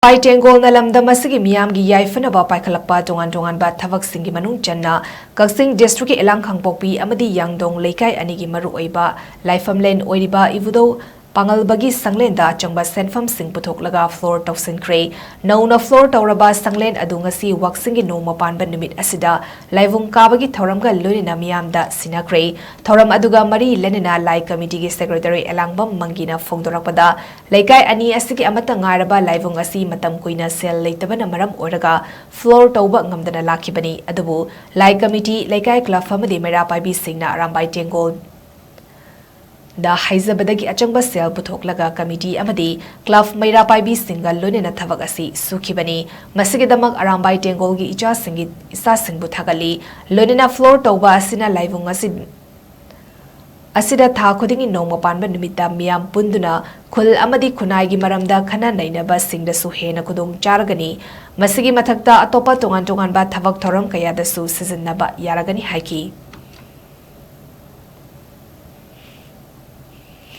Arambai Tengol na Lamdam Asigi Meeyamgi Yaifanaba Paikhatlakpa Tongan-Tonganba Thabak Singi Manung CHANNA KAKCHING District ELANGKHANGPOKPI AMADI YANGDONG LEIKAI ANIGI MARU OIBA LAIPHAMLEN OIRIBA IBUDHOU PANGALBAGI SANGLEN da ACHANGBA SENPHAM SING PUTHOKLAGA floor TOUSINKHRE Nauna floor tauraba SANGLEN adu ngasi waksingi noma panba numit asida laivung kabagi thoramga loinina miyamda sinakre thoram aduga mari lenina lai committee gi secretary Elangbam Mangina phongdorakpada laikai ani asigi amata ngaraba laivung asi matam kuina sel leitabana maram oraga floor tauba ngamdana lakhibani adubu lai committee laikai club famadi mera paibi singna Arambai Tengol da haizabadagi achangba sel PUTHOKLAGA committee amadi club maira paibi single lonena thabak asi sukhibani masigidamak Arambai Tengol gi icha singi isa singbu thagali lonena floor tauba asina laivung asida tha khudingi nongma panba numita miyam punduna khul amadi khunai gi maramda khana nainaba singda su hena khudong chargani masigi mathakta atopa Tongan-Tonganba Thabak thoram kaya da su sizinaba yaragani haiki